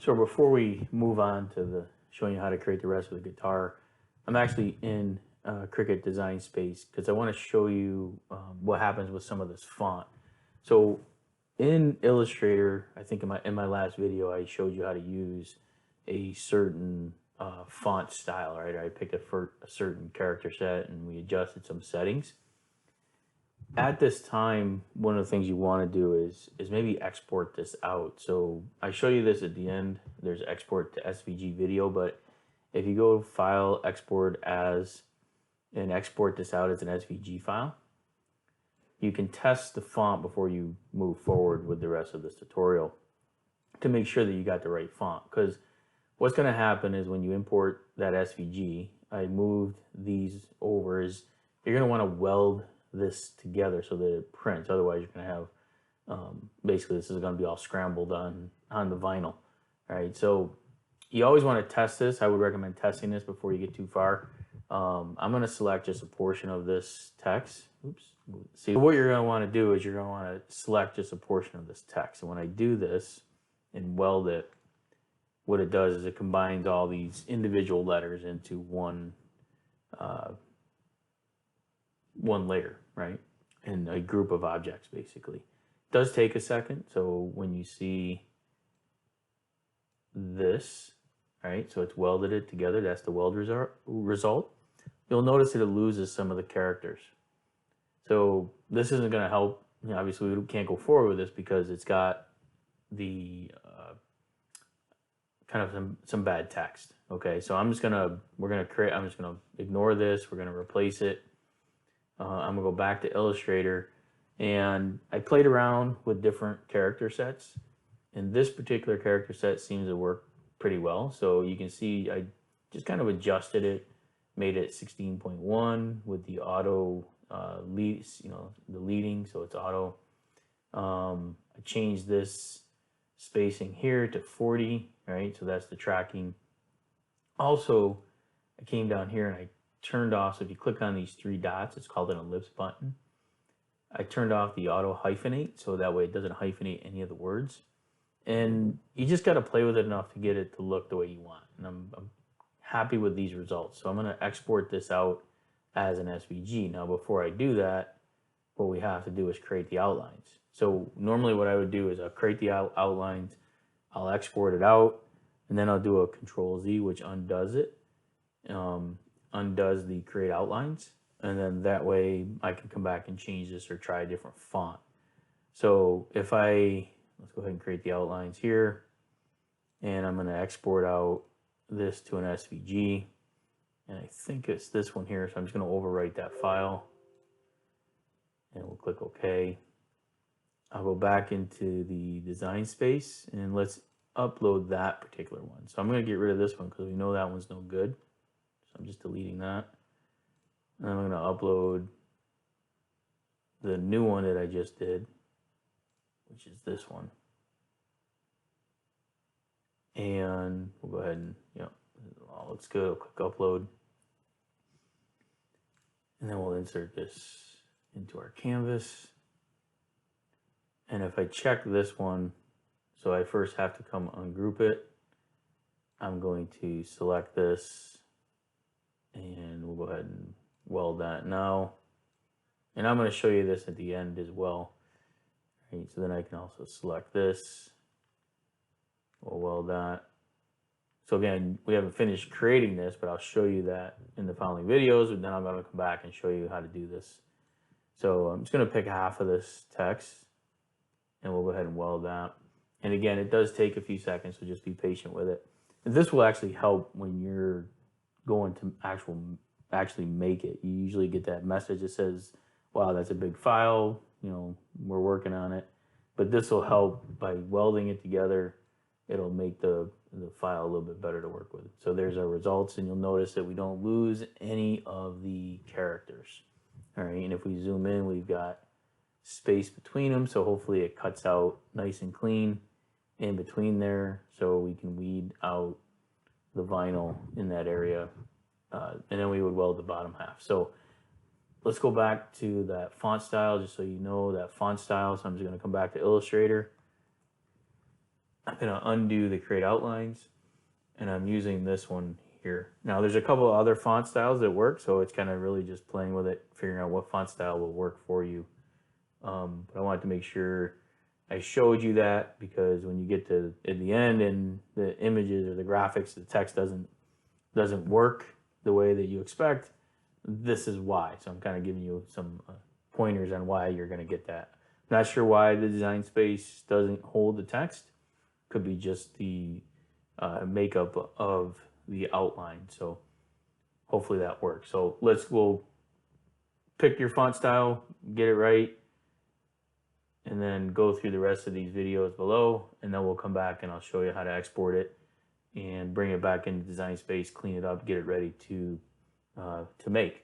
So before we move on to the showing you how to create the rest of the guitar, I'm actually in Cricut Design Space because I want to show you what happens with some of this font. So in Illustrator, I think in my last video, I showed you how to use a certain font style, right? I picked a certain character set and we adjusted some settings. At this time, one of the things you want to do is maybe export this out. So I show you this at the end. There's export to SVG video, but if you go file, export as, and export this out as an SVG file, you can test the font before you move forward with the rest of this tutorial to make sure that you got the right font. Because what's going to happen is when you import that SVG, I moved these over, is you're going to want to weld this together so that it prints. Otherwise, you're going to have basically this is going to be all scrambled on the vinyl. All right, so you always want to test this. I would recommend testing this before you get too far. I'm going to select just a portion of this text. Oops. See, what you're going to want to do is you're going to want to select just a portion of this text. And when I do this and weld it, what it does is it combines all these individual letters into one layer, right? And a group of objects, basically. It does take a second. So when you see this, right, so it's welded it together, that's the weld result. You'll notice that it loses some of the characters. So this isn't going to help. You know, obviously, we can't go forward with this because it's got the kind of some bad text. Okay, so I'm just gonna ignore this. We're gonna replace it. I'm gonna go back to Illustrator, and I played around with different character sets, and this particular character set seems to work pretty well. So you can see I just kind of adjusted it, made it 16.1 with the auto the leading, so it's auto. I changed this spacing here to 40, right? So that's the tracking. Also, I came down here and I turned off, so if you click on these three dots, it's called an ellipse button. I turned off the auto-hyphenate, so that way it doesn't hyphenate any of the words. And you just got to play with it enough to get it to look the way you want. And I'm happy with these results. So I'm going to export this out as an SVG. Now, before I do that, what we have to do is create the outlines. So normally what I would do is I'll create the outlines, I'll export it out, and then I'll do a Control-Z, which undoes it, undoes the create outlines, and then that way I can come back and change this or try a different font. So if let's go ahead and create the outlines here, and I'm going to export out this to an SVG, and I think it's this one here, so I'm just going to overwrite that file, and we'll click OK. I'll go back into the design space, and let's upload that particular one. So I'm going to get rid of this one because we know that one's no good. So I'm just deleting that. And I'm going to upload the new one that I just did, which is this one. And we'll go ahead and, all looks good. I'll click upload. And then we'll insert this into our canvas. And if I check this one, so I first have to come ungroup it. I'm going to select this and we'll go ahead and weld that now. And I'm going to show you this at the end as well. Right, so then I can also select this. We'll weld that. So again, we haven't finished creating this, but I'll show you that in the following videos, and then I'm going to come back and show you how to do this. So I'm just going to pick half of this text, and we'll go ahead and weld that. And again, it does take a few seconds, so just be patient with it. And this will actually help when you're going to actually make it. You usually get that message that says, wow, that's a big file, we're working on it. But this will help by welding it together. It'll make the file a little bit better to work with. So there's our results, and you'll notice that we don't lose any of the characters. All right, and if we zoom in, we've got space between them, so hopefully it cuts out nice and clean in between there, so we can weed out the vinyl in that area, and then we would weld the bottom half. So let's go back to that font style, just so you know that font style. So I'm just going to come back to Illustrator. I'm gonna undo the create outlines, and I'm using this one here. Now there's a couple of other font styles that work, so it's kind of really just playing with it, figuring out what font style will work for you. But I wanted to make sure I showed you that, because when you get to at the end and the images or the graphics, the text doesn't work the way that you expect. This is why. So I'm kind of giving you some pointers on why you're going to get that. Not sure why the design space doesn't hold the text. Could be just the makeup of the outline. So hopefully that works. So we'll pick your font style, get it right, and then go through the rest of these videos below, and then we'll come back and I'll show you how to export it and bring it back into Design Space, clean it up, get it ready to make.